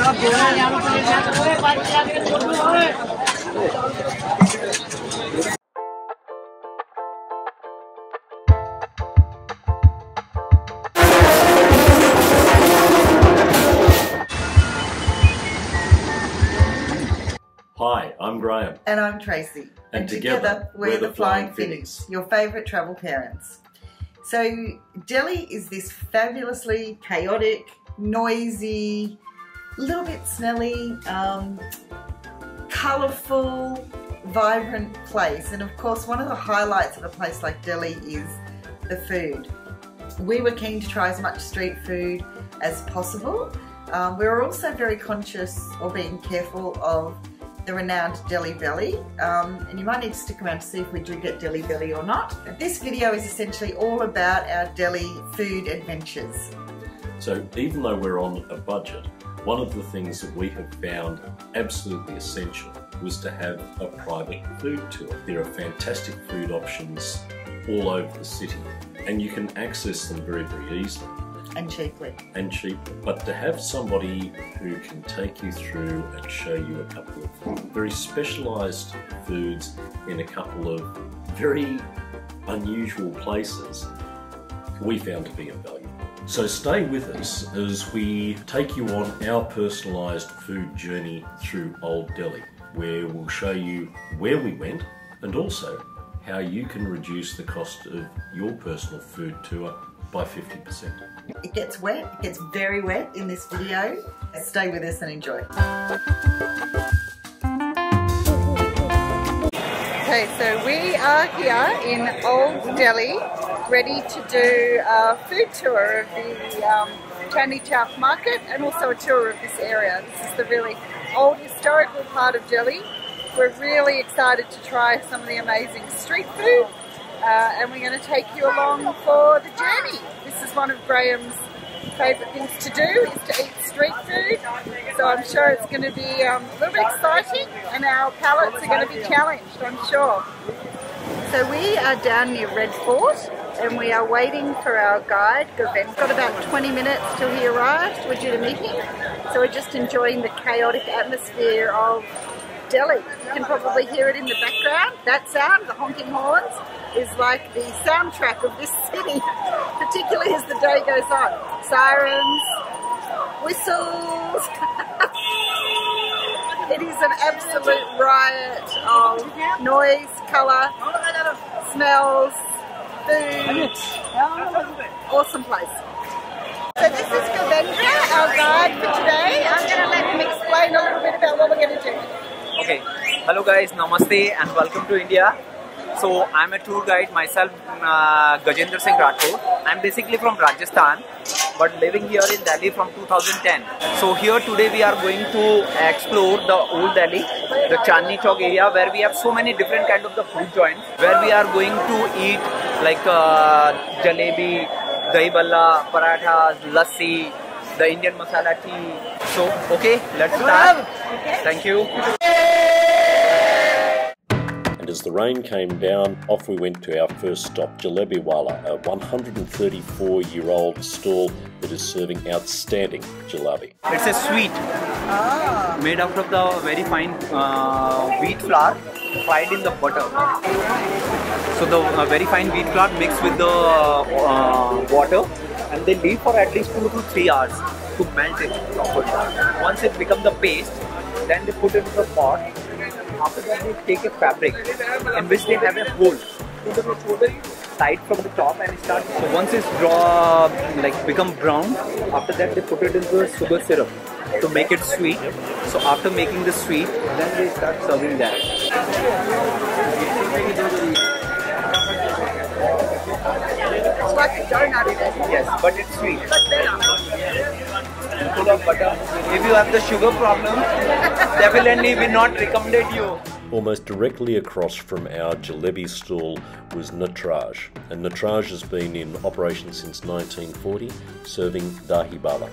Hi, I'm Graham. And I'm Tracy. And together we're the Flying Finnies, your favourite travel parents. So Delhi is this fabulously chaotic, noisy, little bit smelly, colourful, vibrant place. And of course one of the highlights of a place like Delhi is the food. We were keen to try as much street food as possible. We were also very conscious or being careful of the renowned Delhi Belly, and you might need to stick around to see if we do get Delhi Belly or not. This video is essentially all about our Delhi food adventures. So even though we're on a budget, one of the things that we have found absolutely essential was to have a private food tour. There are fantastic food options all over the city and you can access them very, very easily. And cheaply. And cheaply. But to have somebody who can take you through and show you a couple of very specialised foods in a couple of very unusual places, we found to be invaluable. So stay with us as we take you on our personalised food journey through Old Delhi, where we'll show you where we went and also how you can reduce the cost of your personal food tour by 50%. It gets wet, it gets very wet in this video. Stay with us and enjoy. Okay, so we are here in Old Delhi, ready to do a food tour of the Chandni Chowk market and also a tour of this area. This is the really old historical part of Delhi. We're really excited to try some of the amazing street food. And we're going to take you along for the journey. This is one of Graham's favourite things to do, is to eat street food. So I'm sure it's going to be a little bit exciting and our palates are going to be challenged, I'm sure. So we are down near Red Fort and we are waiting for our guide, Govind. We've got about 20 minutes till he arrives. We're due to meet him. So we're just enjoying the chaotic atmosphere of Delhi. You can probably hear it in the background. That sound, the honking horns, is like the soundtrack of this city, particularly as the day goes on. Sirens, whistles. It is an absolute riot of noise, colour, smells, food. Awesome place. So this is Govendra, our guide for today. I'm going to let him explain a little bit about what we're going to do. Okay, hello guys, namaste and welcome to India. So I'm a tour guide myself, Gajendra Singh Rathod. I'm basically from Rajasthan but living here in Delhi from 2010. So here today we are going to explore the old Delhi, the Chandni Chowk area where we have so many different kind of the food joints where we are going to eat like Jalebi, Dahibala, Paratha, Lassi, the Indian masala tea. So okay, let's start. Okay. Thank you. And as the rain came down, off we went to our first stop, Jalebiwala, a 134-year-old stall that is serving outstanding jalebi. It's a sweet made out of the very fine wheat flour fried in the butter. So the very fine wheat flour mixed with the water, and they leave for at least 2 to 3 hours to melt it properly. Once it becomes the paste, then they put it in the pot. After that they take a fabric in which they have a hole tight from the top and start. So once it's become brown, after that they put it into the sugar syrup to make it sweet. So after making the sweet, then they start serving that. It's like a donut, isn't it? Yes, but it's sweet. But better. Full of butter. If you have the sugar problem, definitely we not recommend you. Almost directly across from our jalebi stall was Natraj, and Natraj has been in operation since 1940, serving Dahibala.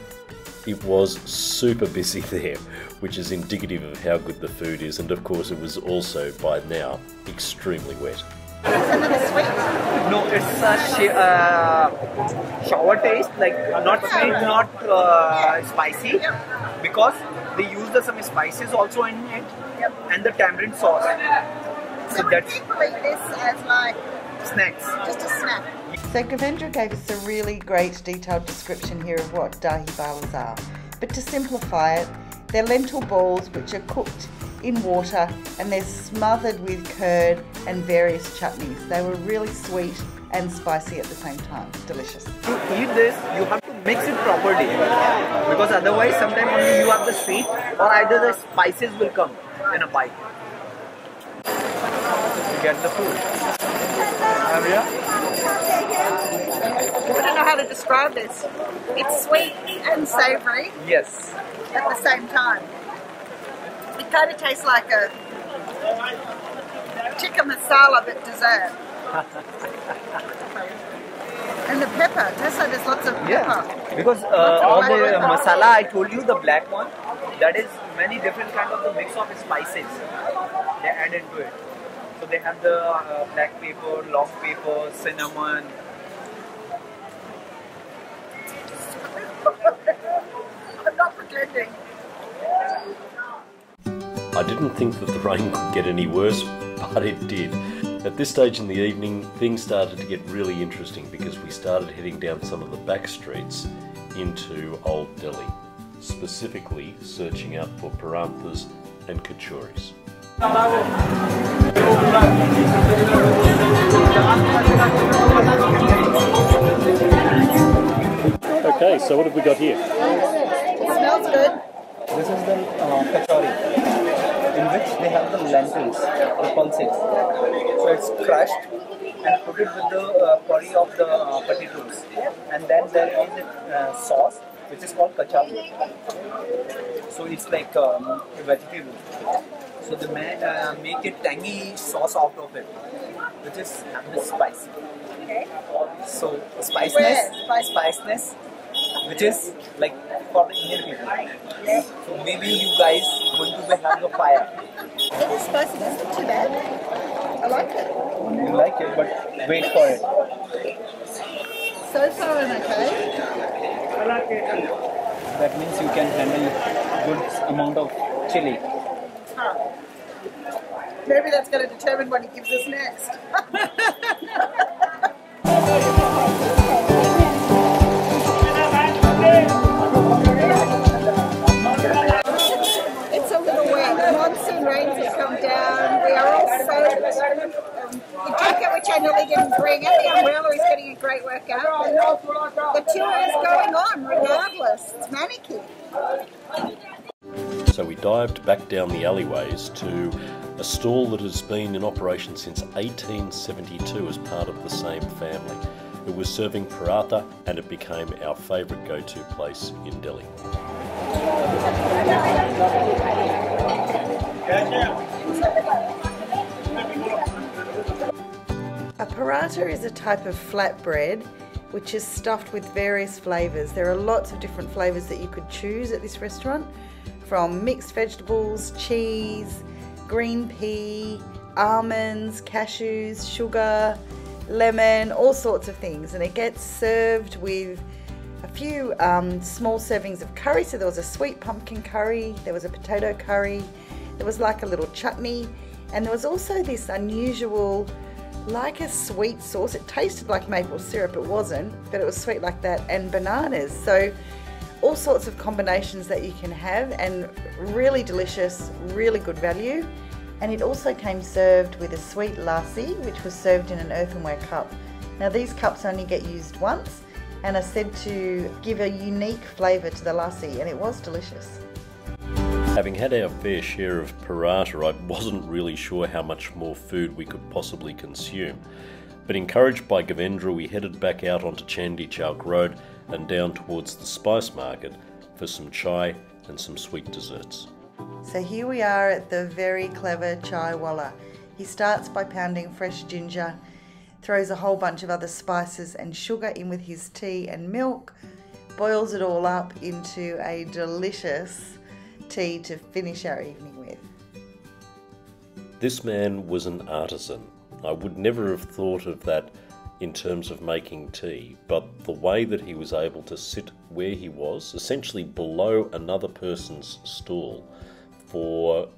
It was super busy there, which is indicative of how good the food is, and of course it was also, by now, extremely wet. Isn't it sweet? No, it's a sour taste, like not sweet, not spicy, because they use some spices also in it, and the tamarind sauce. So that's people eat this as like snacks. Just a snack. So Govendra gave us a really great detailed description here of what Dahibalas are. But to simplify it, they're lentil balls which are cooked in water and they're smothered with curd and various chutneys. They were really sweet and spicy at the same time. Delicious. To eat this, you have to mix it properly, because otherwise sometimes only you have the sweet or either the spices will come in a bite. You get the food. Maria? I don't know how to describe this. It's sweet and savoury. Yes. At the same time. It kind of tastes like a tikka masala but dessert. And the pepper, there's lots of pepper. Yeah, because all the masala I told you, the black one, that is many different kind of the mix of spices they add into it. So they have the black pepper, long pepper, cinnamon. I'm not pretending. I didn't think that the rain could get any worse, but it did. At this stage in the evening, things started to get really interesting because we started heading down some of the back streets into Old Delhi, specifically searching out for parathas and kachoris. Okay, so what have we got here? It smells good. This is the kachori, in which they have the lentils, the pulses. So it's crushed and put it with the curry of the potatoes. And then there is a sauce which is called kachori. So it's like a vegetable. So they make a tangy sauce out of it, which is spicy. Okay. So spiciness, which is like for the Indian people. So maybe you guys going to have a fire. It is spicy, it's not too bad. I like it. You like it, but wait for it. So far I'm okay. That means you can handle good amount of chili. Huh. Maybe that's going to determine what he gives us next. It's a little wet. The monsoon rains have come down. We are all soaked. The jacket, which I nearly didn't bring, and the umbrella is getting a great workout. The tour is going on regardless. It's manicky. So we dived back down the alleyways to a stall that has been in operation since 1872 as part of the same family. It was serving paratha and it became our favourite go-to place in Delhi. A paratha is a type of flatbread which is stuffed with various flavours. There are lots of different flavours that you could choose at this restaurant, from mixed vegetables, cheese, green pea, almonds, cashews, sugar, lemon, all sorts of things. And it gets served with a few small servings of curry. So there was a sweet pumpkin curry, there was a potato curry, there was like a little chutney, and there was also this unusual, like a sweet sauce. It tasted like maple syrup, it wasn't, but it was sweet like that, and bananas. So all sorts of combinations that you can have, and really delicious, really good value. And it also came served with a sweet lassi, which was served in an earthenware cup. Now these cups only get used once and are said to give a unique flavour to the lassi, and it was delicious. Having had our fair share of paratha, I wasn't really sure how much more food we could possibly consume. But encouraged by Govendra, we headed back out onto Chandi Chowk Road and down towards the spice market for some chai and some sweet desserts. So here we are at the very clever chai walla. He starts by pounding fresh ginger, throws a whole bunch of other spices and sugar in with his tea and milk, boils it all up into a delicious tea to finish our evening with. This man was an artisan, I would never have thought of that in terms of making tea, but the way that he was able to sit where he was, essentially below another person's stool, for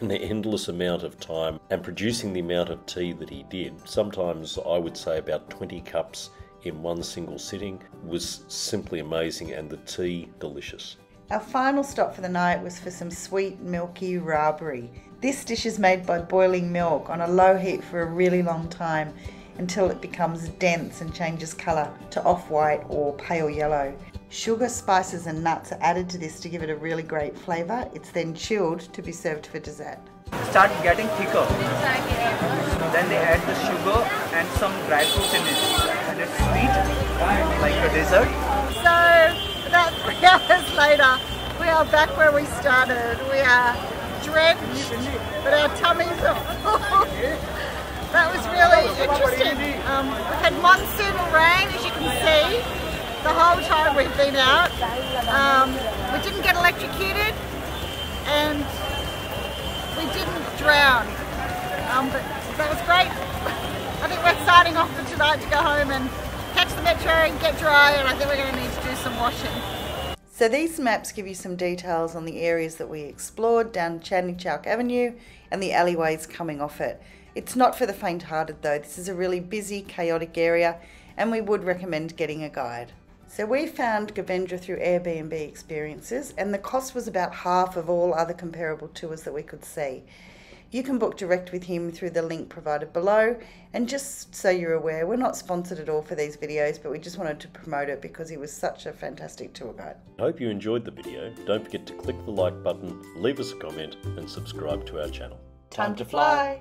an endless amount of time and producing the amount of tea that he did, sometimes I would say about 20 cups in one single sitting, was simply amazing, and the tea delicious. Our final stop for the night was for some sweet milky robbery. This dish is made by boiling milk on a low heat for a really long time until it becomes dense and changes colour to off-white or pale yellow. Sugar, spices and nuts are added to this to give it a really great flavour. It's then chilled to be served for dessert. Start getting thicker. Then they add the sugar and some dry fruits in it. And it's sweet, like a dessert. So, about 3 hours later, we are back where we started. We are drenched, but our tummies are full. That was really interesting. We've had monsoon rain, as you can see, the whole time we've been out. We didn't get electrocuted and we didn't drown, but that was great. I think we're starting off for tonight to go home and catch the metro and get dry, and I think we're going to need to do some washing. So these maps give you some details on the areas that we explored down Chandni Chowk Avenue and the alleyways coming off it. It's not for the faint-hearted though. This is a really busy, chaotic area, and we would recommend getting a guide. So we found Govendra through Airbnb experiences, and the cost was about half of all other comparable tours that we could see. You can book direct with him through the link provided below, and just so you're aware, we're not sponsored at all for these videos, but we just wanted to promote it because he was such a fantastic tour guide. I hope you enjoyed the video. Don't forget to click the like button, leave us a comment and subscribe to our channel. Time to fly!